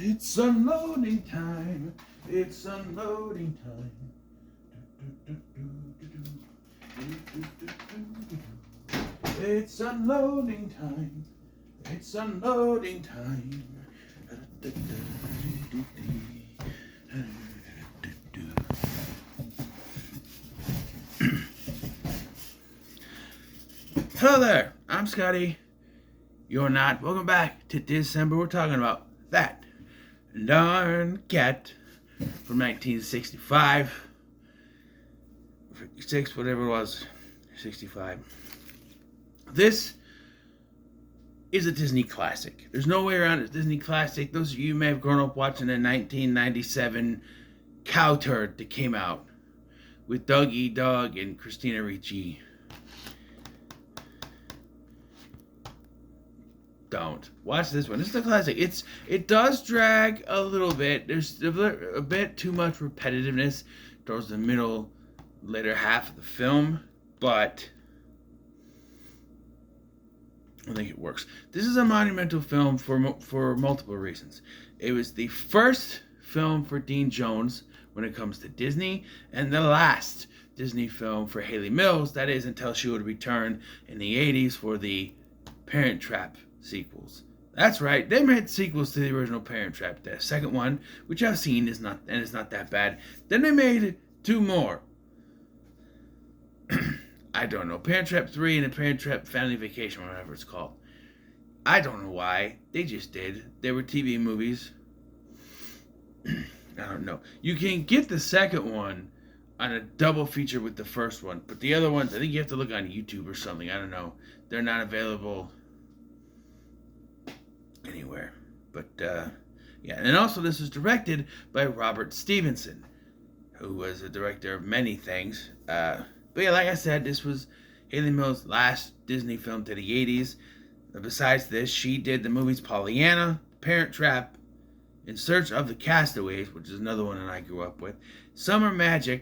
It's unloading time. It's unloading time. It's unloading time. It's unloading time. Hello there, I'm Scotty. You're not. Welcome back to Dis-Cember. We're talking about that darn cat from 1965, 56, whatever it was, 65. This is a Disney classic. There's no way around it. It's a Disney classic. Those of you may have grown up watching the 1997 Cow Turd that came out with Doug E. Dog and Christina Ricci. Don't watch this one. This is a classic. It does drag a little bit. There's a bit too much repetitiveness towards the middle, later half of the film, but I think it works. This is a monumental film for multiple reasons. It was the first film for Dean Jones when it comes to Disney, and the last Disney film for Haley Mills. That is, until she would return in the 80s for the Parent Trap sequels. That's right, they made sequels to the original Parent Trap. The second one, which I've seen, is not that bad. Then they made two more. I don't know, Parent Trap 3 and the Parent Trap Family Vacation, whatever it's called. I don't know why. They just did. They were TV movies. I don't know. You can get the second one on a double feature with the first one, but the other ones, I think you have to look on YouTube or something. I don't know. They're not available anywhere. But, yeah. And also, this was directed by Robert Stevenson, who was a director of many things. But yeah, like I said, this was Haley Mills' last Disney film to the 80s. Besides this, she did the movies Pollyanna, Parent Trap, In Search of the Castaways, which is another one that I grew up with, Summer Magic,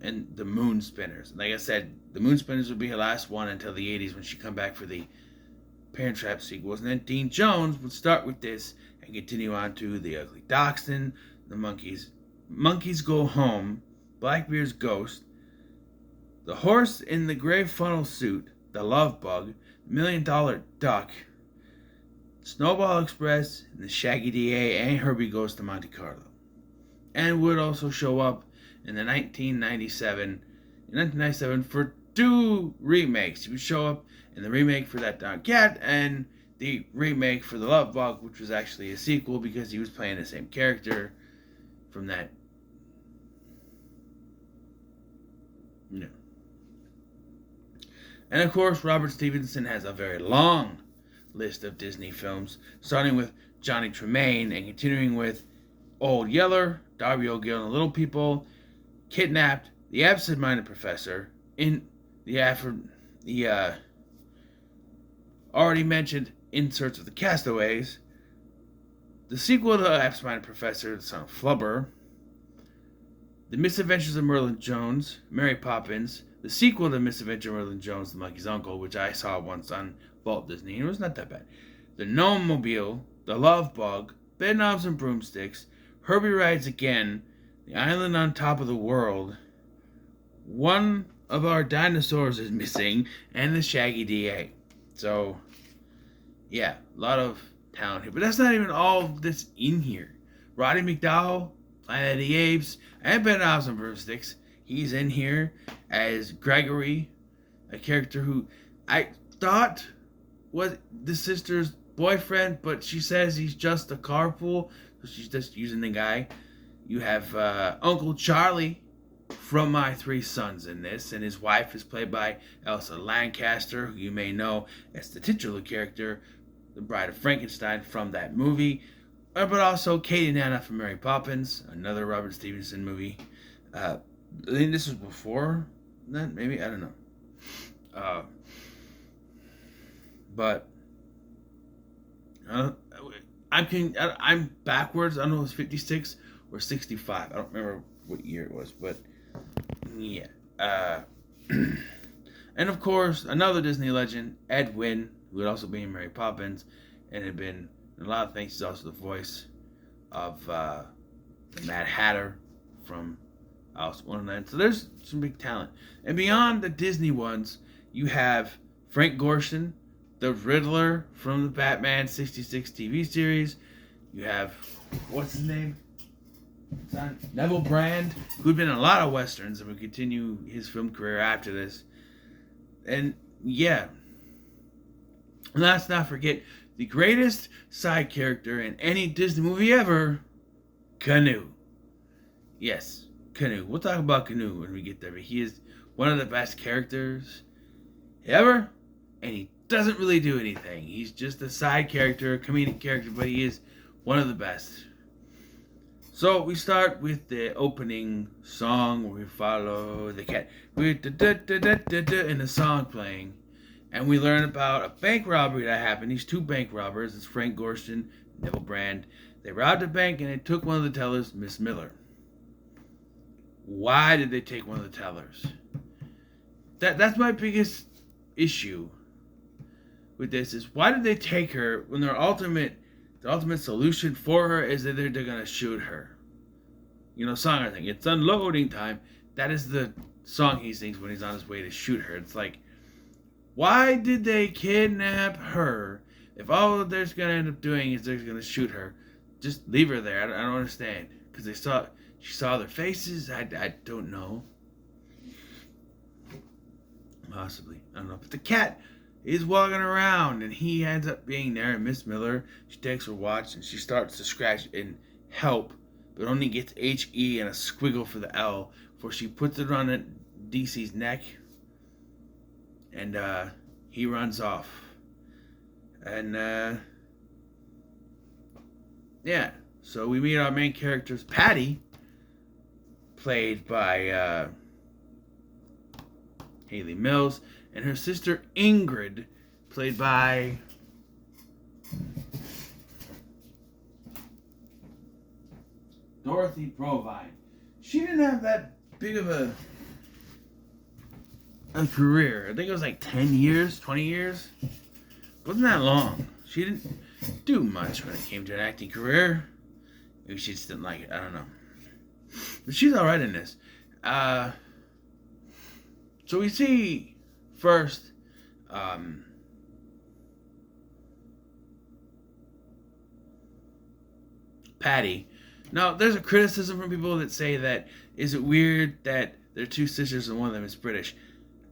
and The Moon Spinners. Like I said, The Moon Spinners would be her last one until the 80s when she come back for the Parent Trap sequels. And then Dean Jones would start with this and continue on to The Ugly Dachshund, The Monkeys Go Home, Blackbeard's Ghost, The Horse in the Gray Funnel Suit, The Love Bug, $1 Million Duck, Snowball Express, and The Shaggy DA, and Herbie Goes to Monte Carlo. And would also show up in the 1997 for two remakes. He would show up in the remake for That Darn Cat and the remake for The Love Bug, which was actually a sequel because he was playing the same character from that. No. And of course, Robert Stevenson has a very long list of Disney films, starting with Johnny Tremaine and continuing with Old Yeller, Darby O'Gill and the Little People, Kidnapped, The Absent-Minded Professor, in the already mentioned In Search of the Castaways, the sequel to The Absent-Minded Professor, The Son of Flubber, The Misadventures of Merlin Jones, Mary Poppins, the sequel to Misadventure of Merlin Jones, The Monkey's Uncle, which I saw once on Walt Disney, and it was not that bad. The Gnome Mobile, The Love Bug, Bedknobs and Broomsticks, Herbie Rides Again, The Island on Top of the World, One of Our Dinosaurs is Missing, and The Shaggy DA. So, yeah, a lot of talent here. But that's not even all that's in here. Roddy McDowell, Planet of the Apes, and Bedknobs and Broomsticks. He's in here as Gregory, a character who I thought was the sister's boyfriend, but she says he's just a carpool, so she's just using the guy. You have Uncle Charlie from My Three Sons in this, and his wife is played by Elsa Lancaster, who you may know as the titular character, the Bride of Frankenstein from that movie, but also Katie Nana from Mary Poppins, another Robert Stevenson movie. I think this was before that, maybe, I don't know. But I'm backwards. I don't know if it was 56 or 65. I don't remember what year it was, but yeah. And of course, another Disney legend, Ed Wynn, who would also be in Mary Poppins and had been And a lot of things, he's also the voice of the Mad Hatter from Alice in Wonderland. So there's some big talent. And beyond the Disney ones, you have Frank Gorshin, the Riddler from the Batman 66 TV series. You have, what's his name? Neville Brand, who'd been in a lot of westerns and would continue his film career after this. And yeah, let's not forget the greatest side character in any Disney movie ever, Canoe. Yes, Canoe. We'll talk about Canoe when we get there, but he is one of the best characters ever, and he doesn't really do anything. He's just a side character, a comedic character, but he is one of the best. So we start with the opening song where we follow the cat with and the song playing, and we learn about a bank robbery that happened. These two bank robbers, it's Frank Gorshin, Neville Brand. They robbed a bank and they took one of the tellers, Miss Miller. Why did they take one of the tellers? That's my biggest issue with this, is why did they take her when the ultimate solution for her is that they're going to shoot her. You know, song I think, it's unloading time. That is the song he sings when he's on his way to shoot her. It's like, why did they kidnap her if all that they're going to end up doing is they're going to shoot her? Just leave her there. I don't understand. Because she saw their faces. I don't know. Possibly. I don't know. But the cat is walking around and he ends up being there, and Miss Miller, she takes her watch and she starts to scratch and help, but only gets H-E and a squiggle for the L, before she puts it on DC's neck and he runs off. And yeah, so we meet our main characters, Patty, played by Haley Mills, and her sister Ingrid, played by Dorothy Provine. She didn't have that big of a career. I think it was like 10 years, 20 years. Wasn't that long. She didn't do much when it came to an acting career. Maybe she just didn't like it. I don't know. But she's alright in this. So we see first Patty. Now, there's a criticism from people that say that, is it weird that they're two sisters and one of them is British?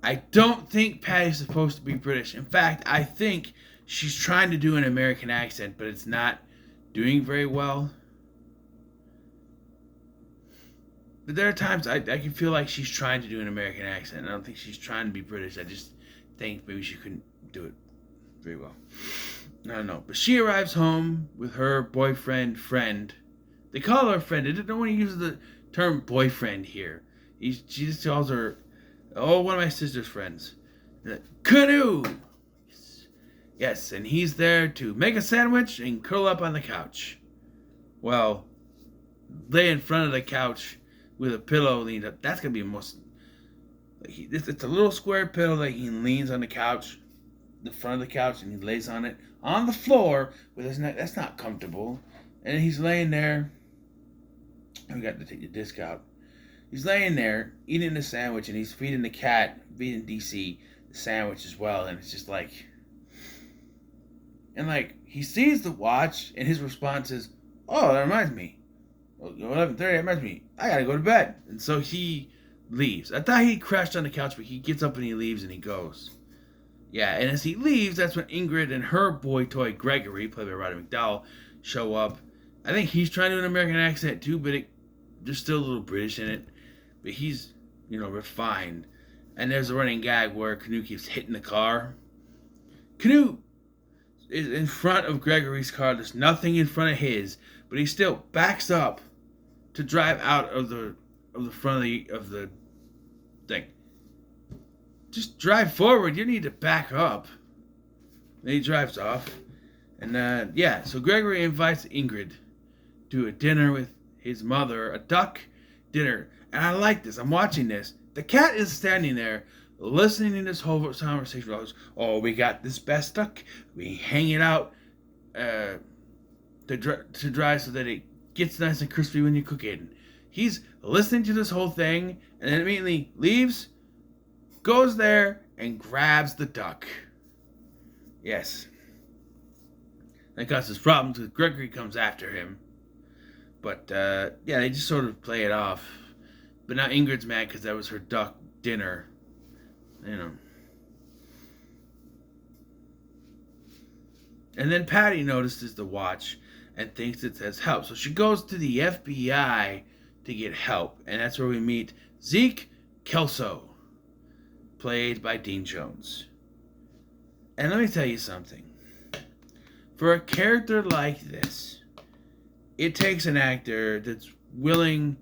I don't think Patty's supposed to be British. In fact, I think she's trying to do an American accent, but it's not doing very well. But there are times I can feel like she's trying to do an American accent. I don't think she's trying to be British. I just think maybe she couldn't do it very well. I don't know. But she arrives home with her boyfriend, friend. They call her friend. I don't want to use the term boyfriend here. She just calls her, one of my sister's friends. Canoe! Yes, and he's there to make a sandwich and curl up on the couch. Well, lay in front of the couch with a pillow leaned up. That's going to be the most... It's a little square pillow that he leans on the couch, the front of the couch, and he lays on it on the floor with his neck. That's not comfortable. And he's laying there. I got to take the disc out. He's laying there eating the sandwich, and he's feeding the cat, feeding DC the sandwich as well. And it's just like, and like he sees the watch, and his response is, "Oh, that reminds me. 11:30. That reminds me. I gotta go to bed." And so he leaves. I thought he crashed on the couch, but he gets up and he leaves and he goes. Yeah, and as he leaves, that's when Ingrid and her boy toy Gregory, played by Roddy McDowall, show up. I think he's trying to do an American accent too, but there's still a little British in it. But he's, refined. And there's a running gag where Canoe keeps hitting the car. Canoe is in front of Gregory's car. There's nothing in front of his, but he still backs up to drive out of the front of the thing. Just drive forward. You need to back up. Then he drives off. And so Gregory invites Ingrid to a dinner with his mother, a duck dinner. And I like this. I'm watching this. The cat is standing there listening to this whole conversation. Oh, we got this best duck. We hang it out to dry so that it gets nice and crispy when you cook it. He's listening to this whole thing and then immediately leaves, goes there, and grabs the duck. Yes. That causes problems because Gregory comes after him. But, yeah, they just sort of play it off. But now Ingrid's mad because that was her duck dinner. You know. And then Patty notices the watch and thinks it says help. So she goes to the FBI to get help. And that's where we meet Zeke Kelso, played by Dean Jones. And let me tell you something. For a character like this, it takes an actor that's willing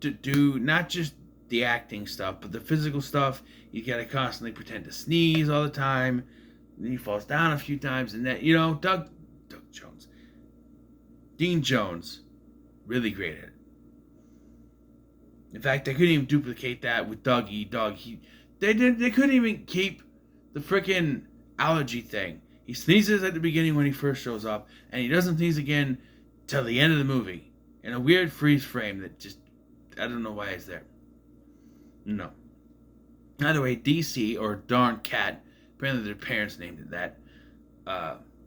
to do not just the acting stuff, but the physical stuff. You gotta constantly pretend to sneeze all the time. And then he falls down a few times, and that, you know, Dean Jones, really great at it. In fact, they couldn't even duplicate that with Dougie. They couldn't even keep the freaking allergy thing. He sneezes at the beginning when he first shows up, and he doesn't sneeze again till the end of the movie in a weird freeze frame that just, I don't know why it's there. No. Either way, DC, or Darn Cat, apparently their parents named it that.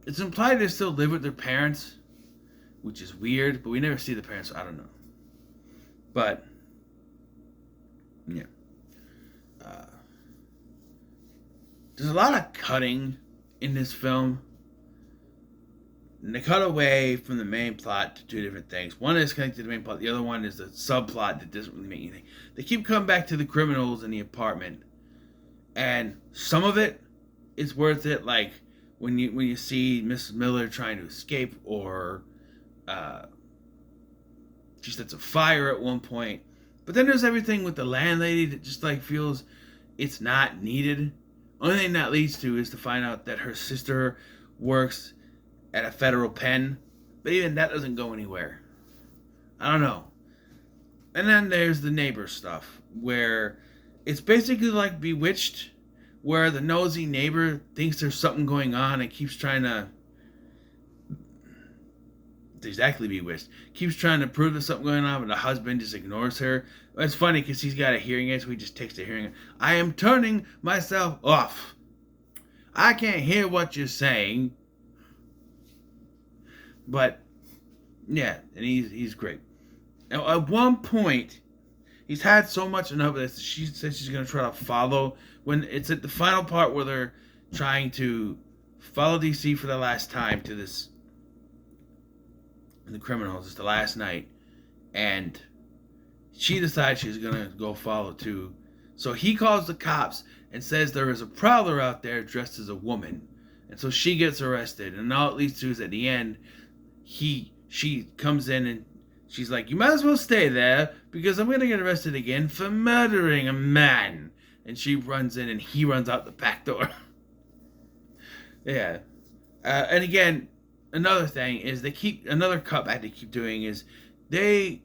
It's implied they still live with their parents, which is weird, but we never see the parents, so I don't know. But, yeah. There's a lot of cutting in this film. And they cut away from the main plot to two different things. One is connected to the main plot. The other one is the subplot that doesn't really make anything. They keep coming back to the criminals in the apartment. And some of it is worth it. Like when you see Mrs. Miller trying to escape, or she sets a fire at one point. But then there's everything with the landlady that just like feels it's not needed. Only thing that leads to is to find out that her sister works at a federal pen, but even that doesn't go anywhere. I don't know. And then there's the neighbor stuff, where it's basically like Bewitched, where the nosy neighbor thinks there's something going on and keeps trying to... exactly Bewitched. Keeps trying to prove there's something going on, but the husband just ignores her. It's funny because he's got a hearing aid, so he just takes the hearing aid. I am turning myself off. I can't hear what you're saying. But, yeah, and he's great. Now, at one point, he's had so much enough of this, she says she's going to try to follow, when it's at the final part where they're trying to follow DC for the last time to this, the criminals, it's the last night, and she decides she's going to go follow too. So he calls the cops and says there is a prowler out there dressed as a woman. And so she gets arrested, and all it leads to is at the end, she comes in and she's like, you might as well stay there because I'm going to get arrested again for murdering a man. And she runs in and he runs out the back door. Yeah. And again, another thing is another cutback they keep doing is they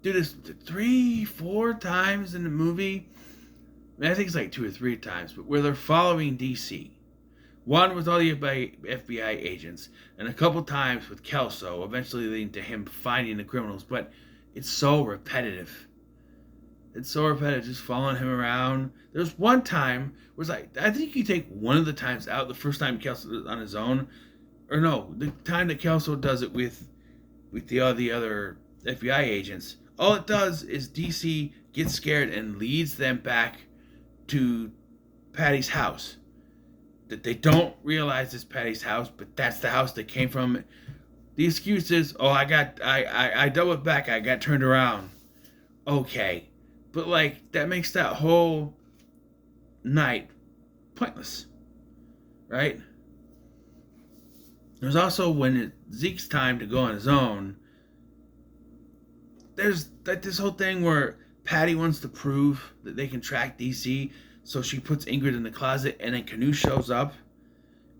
do this 3-4 times in the movie. I think it's like 2 or 3 times, but where they're following DC. One with all the FBI agents, and a couple times with Kelso, eventually leading to him finding the criminals. But it's so repetitive. It's so repetitive, just following him around. There's one time where it's like, I think you take one of the times out. The first time Kelso does it on his own, or no, the time that Kelso does it with the other FBI agents. All it does is DC gets scared and leads them back to Patty's house. That they don't realize it's Patty's house, but that's the house they came from. The excuse is, oh, I doubled back, I got turned around. Okay. But like, that makes that whole night pointless. Right? There's also when it's Zeke's time to go on his own, there's like this whole thing where Patty wants to prove that they can track DC, so she puts Ingrid in the closet, and then Canoe shows up,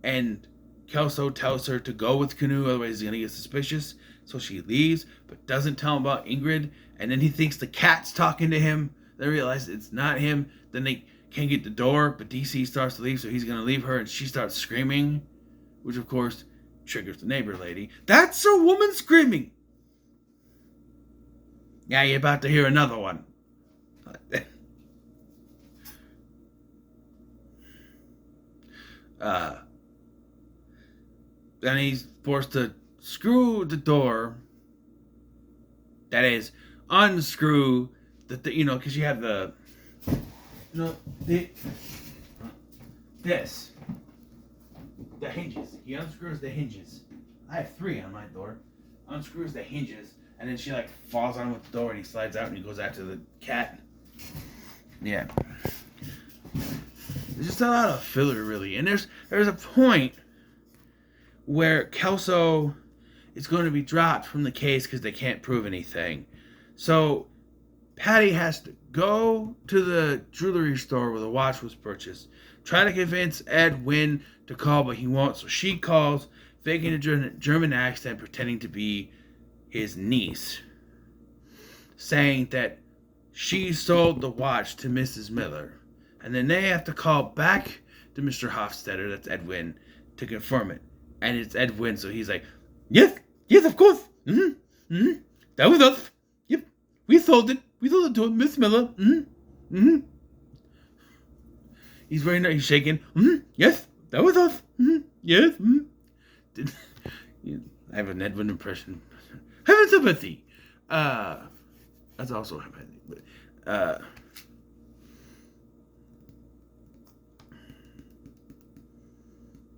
and Kelso tells her to go with Canoe, otherwise he's going to get suspicious, so she leaves, but doesn't tell him about Ingrid, and then he thinks the cat's talking to him. They realize it's not him, then they can't get the door, but DC starts to leave, so he's going to leave her, and she starts screaming, which of course triggers the neighbor lady. That's a woman screaming. Yeah, you're about to hear another one. Then he's forced to screw the door. That is, unscrew because you have the, this, the hinges. He unscrews the hinges. I have 3 on my door. Unscrews the hinges, and then she falls on with the door, and he slides out, and he goes after the cat. Yeah. There's just a lot of filler, really, and there's a point where Kelso is going to be dropped from the case because they can't prove anything. So Patty has to go to the jewelry store where the watch was purchased, try to convince Ed Wynn to call, but he won't. So she calls, faking a German accent, pretending to be his niece, saying that she sold the watch to Mrs. Miller. And then they have to call back to Mr. Hofstetter, that's Ed Wynn, to confirm it. And it's Ed Wynn, so he's like, yes, of course. That was us. Yep, we sold it. We sold it to Miss Miller. He's very nice. He's shaking. Yes, that was us. Yes. I have an Ed Wynn impression. Have sympathy. That's also empathy.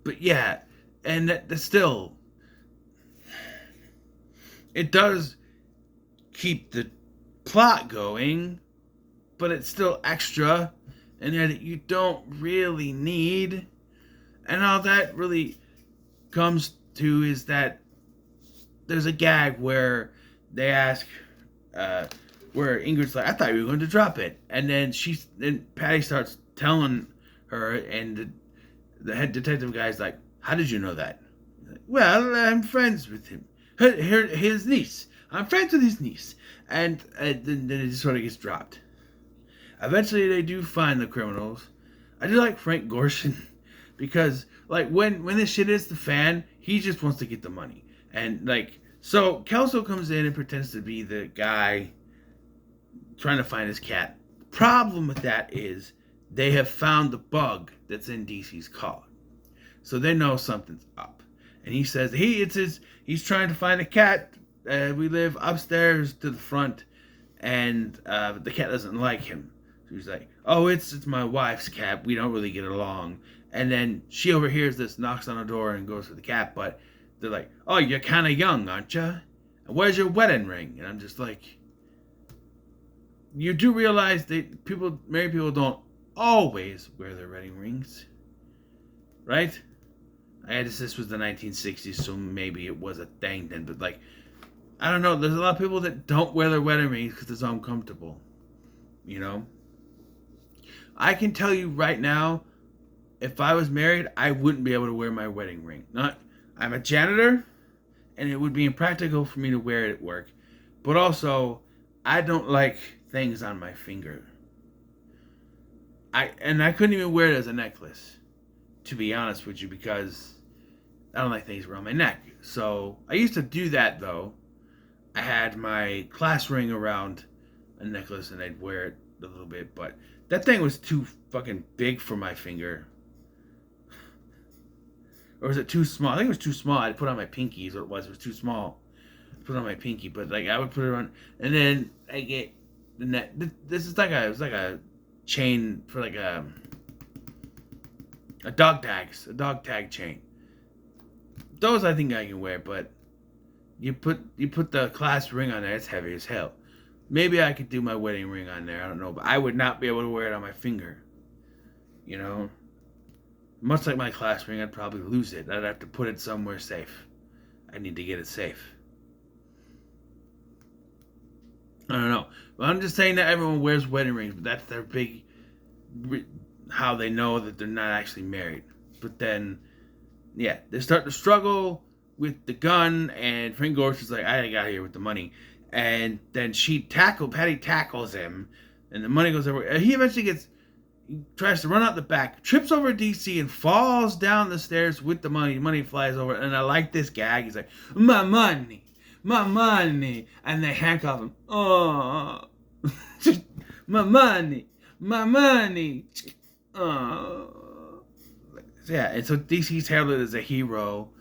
But yeah, and that still, it does keep the plot going, but it's still extra, and that you don't really need. And all that really comes to is that there's a gag where they ask, where Ingrid's like, I thought you were going to drop it. And then Patty starts telling her, and the head detective guy's like, how did you know that? Like, well, I'm friends with him. His niece. I'm friends with his niece. And then it just sort of gets dropped. Eventually, they do find the criminals. I do like Frank Gorshin because, when this shit hits the fan, he just wants to get the money. And, so Kelso comes in and pretends to be the guy trying to find his cat. The problem with that is they have found the bug that's in DC's car. So they know something's up. And he says he's trying to find a cat. We live upstairs to the front, and the cat doesn't like him. So he's like, oh, it's my wife's cat. We don't really get along. And then she overhears this, knocks on the door, and goes for the cat. But they're like, oh, you're kind of young, aren't you? And where's your wedding ring? And I'm just like, you do realize that married people don't always wear their wedding rings, right? This was the 1960s, so maybe it was a thing then. But I don't know. There's a lot of people that don't wear their wedding rings because it's uncomfortable. I can tell you right now, if I was married, I wouldn't be able to wear my wedding ring. I'm a janitor, and it would be impractical for me to wear it at work. But also, I don't like things on my finger. I couldn't even wear it as a necklace, to be honest with you, because I don't like things around my neck. So I used to do that, though. I had my class ring around a necklace, and I'd wear it a little bit, but that thing was too fucking big for my finger. Or was it too small? I think it was too small. I'd put on my pinky is what it was. It was too small. I put it on my pinky, but I would put it on, and then I get the net. This is it was like a chain for a dog tag chain. Those I think I can wear, but you put the class ring on there, it's heavy as hell. Maybe I could do my wedding ring on there, I don't know, but I would not be able to wear it on my finger. Much like my class ring, I'd probably lose it. I'd have to put it somewhere safe. I need to get it safe. I don't know. But I'm just saying that everyone wears wedding rings, but that's their big, how they know that they're not actually married. But then, yeah, they start to struggle with the gun, and Frank Gorsh is like, I got here with the money. And then Patty tackles him, and the money goes everywhere. He eventually gets, He tries to run out the back, trips over DC, and falls down the stairs with the money. Money flies over, and I like this gag. He's like, my money, my money. And they handcuff him. Oh, my money, my money. Oh. Yeah, and so DC's heralded as a hero.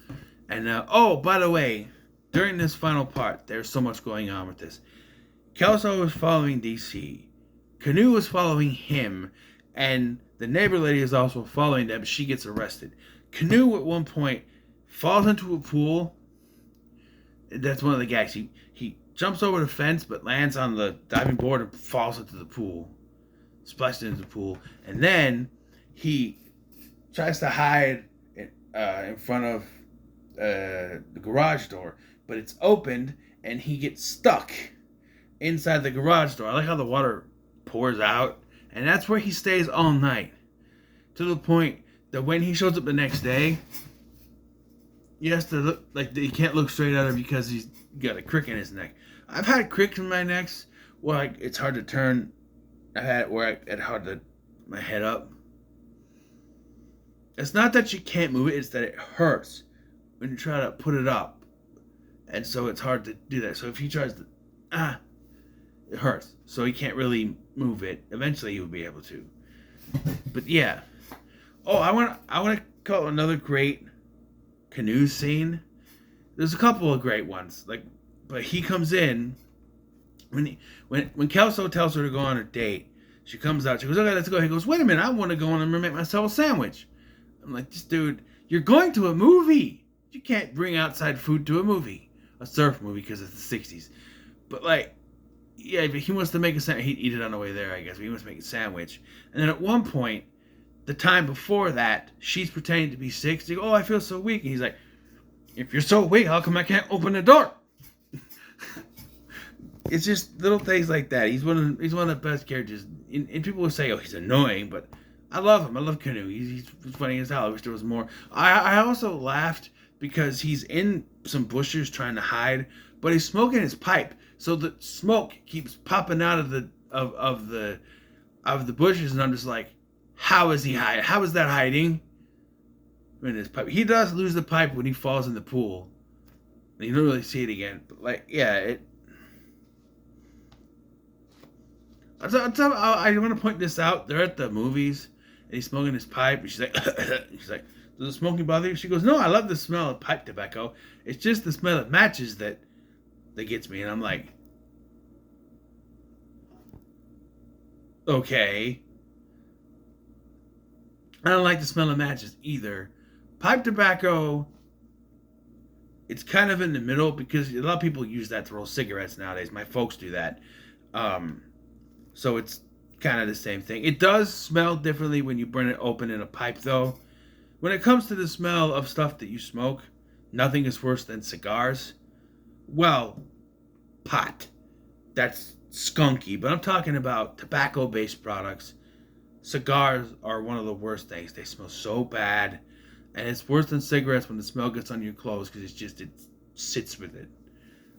And, oh, by the way, during this final part, there's so much going on with this. Kelso was following DC. Canoe was following him. And the neighbor lady is also following them. She gets arrested. Canoe, at one point, falls into a pool. That's one of the gags. He jumps over the fence, but lands on the diving board and falls into the pool. Splashed into the pool. And then he tries to hide in front of the garage door. But it's opened, and he gets stuck inside the garage door. I like how the water pours out. And that's where he stays all night. To the point that when he shows up the next day, he has to look like he can't look straight at her because he's got a crick in his neck. I've had cricks in my necks where it's hard to turn. I've had it where it's hard to my head up. It's not that you can't move it, it's that it hurts when you try to put it up. And so it's hard to do that. So if he tries to, it hurts. So he can't really move it. Eventually he will be able to. But yeah. Oh, I want to call another great Canoe scene. There's a couple of great ones. But he comes in when Kelso tells her to go on a date. She comes out. She goes, okay, let's go. He goes, wait a minute. I want to go on and make myself a sandwich. I'm like, this dude, you're going to a movie. You can't bring outside food to a movie. A surf movie because it's the 60s. But yeah, if he wants to make a sandwich, he'd eat it on the way there, I guess. But he wants to make a sandwich. And then at one point, the time before that, she's pretending to be sick. She's like, oh, I feel so weak. And he's like, if you're so weak, how come I can't open the door? It's just little things like that. He's one of the best characters. And people will say, oh, he's annoying, but I love him. I love Canoe. He's funny as hell. I wish there was more. I also laughed because he's in some bushes trying to hide, but he's smoking his pipe. So the smoke keeps popping out of the bushes, and I'm just like, how is he hiding? How is that hiding? In his pipe, he does lose the pipe when he falls in the pool. You don't really see it again, but yeah, I want to point this out. They're at the movies, and he's smoking his pipe, and she's like, does the smoking bother you? She goes, no, I love the smell of pipe tobacco. It's just the smell of matches that gets me. And I'm like, okay. I don't like the smell of matches either. Pipe tobacco, it's kind of in the middle because a lot of people use that to roll cigarettes nowadays. My folks do that. So it's kind of the same thing. It does smell differently when you burn it open in a pipe, though. When it comes to the smell of stuff that you smoke, nothing is worse than cigars. Well, pot. That's skunky, but I'm talking about tobacco-based products. Cigars are one of the worst things. They smell so bad, and it's worse than cigarettes when the smell gets on your clothes because it sits with it.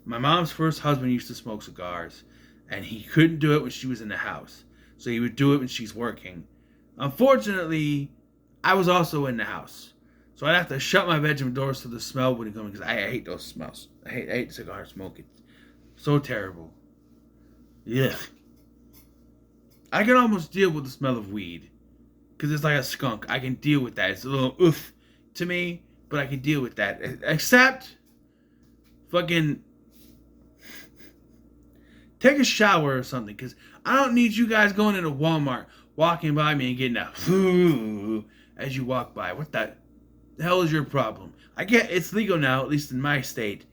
My mom's first husband used to smoke cigars, and he couldn't do it when she was in the house, so he would do it when she's working. Unfortunately, I was also in the house, so I'd have to shut my bedroom doors so the smell wouldn't come in because I hate those smells. I hate cigar smoke. It's so terrible. Ugh. I can almost deal with the smell of weed because it's like a skunk. I can deal with that. It's a little oof to me, but I can deal with that. Except fucking take a shower or something, because I don't need you guys going into Walmart, walking by me and getting a as you walk by. What the hell is your problem? I get it's legal now, at least in my state.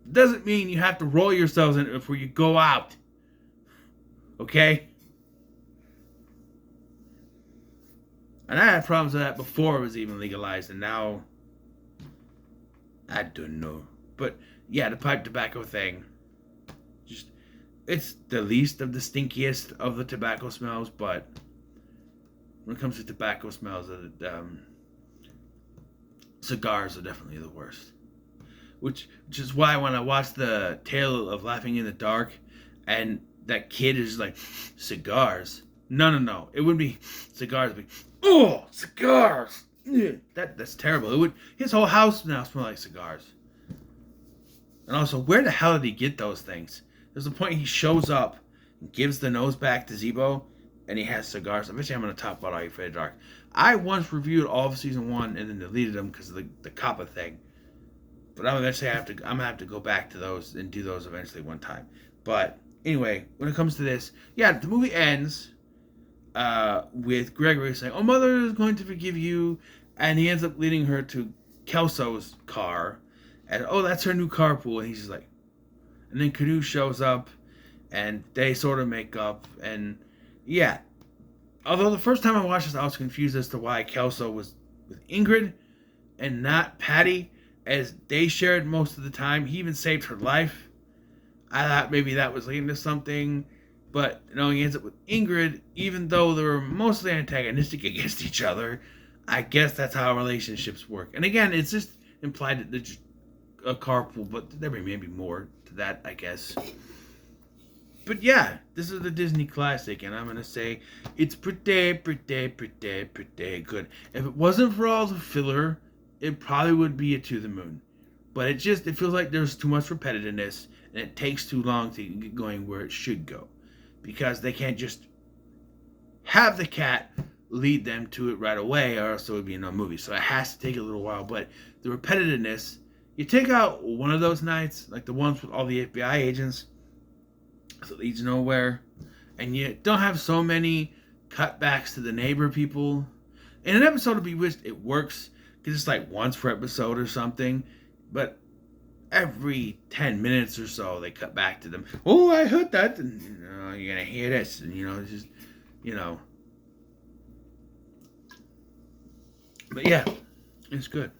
It doesn't mean you have to roll yourselves in it before you go out. Okay? And I had problems with that before it was even legalized, and now I don't know. But yeah, the pipe tobacco thing. Just it's the least of the stinkiest of the tobacco smells, but when it comes to tobacco smells, cigars are definitely the worst. Which is why when I watched the Tale of Laughing in the Dark, and that kid is like, cigars? No. It would be cigars. Be oh, cigars. That's terrible. It would. His whole house now smell like cigars. And also, where the hell did he get those things? There's a point he shows up and gives the nose back to Zebo, and he has cigars. Eventually, I'm going to talk about Are You Afraid of the Dark. I once reviewed all of season 1 and then deleted them because of the Kappa thing. But I'm gonna have to go back to those and do those eventually one time. But anyway, when it comes to this, yeah, the movie ends with Gregory saying, "Oh, Mother is going to forgive you," and he ends up leading her to Kelso's car, and oh, that's her new carpool, and he's just like, and then Canoe shows up, and they sort of make up, and yeah. Although the first time I watched this, I was confused as to why Kelso was with Ingrid and not Patty, as they shared most of the time. He even saved her life. I thought maybe that was leading to something, but no, he ends up with Ingrid, even though they were mostly antagonistic against each other. I guess that's how relationships work. And again, it's just implied that there's a carpool, but there may be more to that, I guess. But yeah, this is the Disney classic, and I'm going to say it's pretty good. If it wasn't for all the filler, it probably would be a To the Moon. But it feels like there's too much repetitiveness, and it takes too long to get going where it should go. Because they can't just have the cat lead them to it right away, or else it would be no movie. So it has to take a little while. But the repetitiveness, you take out one of those nights, like the ones with all the FBI agents, so it leads nowhere, and you don't have so many cutbacks to the neighbor people. In an episode of Bewitched, it works because it's like once per episode or something, but every 10 minutes or so they cut back to them. Oh, I heard that, and you're gonna hear this, and it's just but yeah, it's good.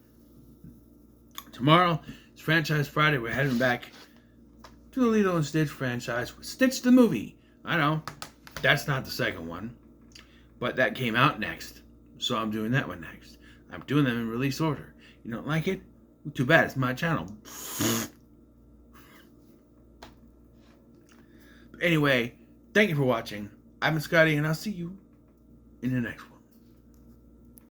Tomorrow it's Franchise Friday. We're heading back to the Lilo and Stitch franchise with Stitch the movie. I know, that's not the second one, but that came out next, so I'm doing that one next. I'm doing them in release order. You don't like it? Too bad, it's my channel. But anyway, thank you for watching. I'm Scotty, and I'll see you in the next one.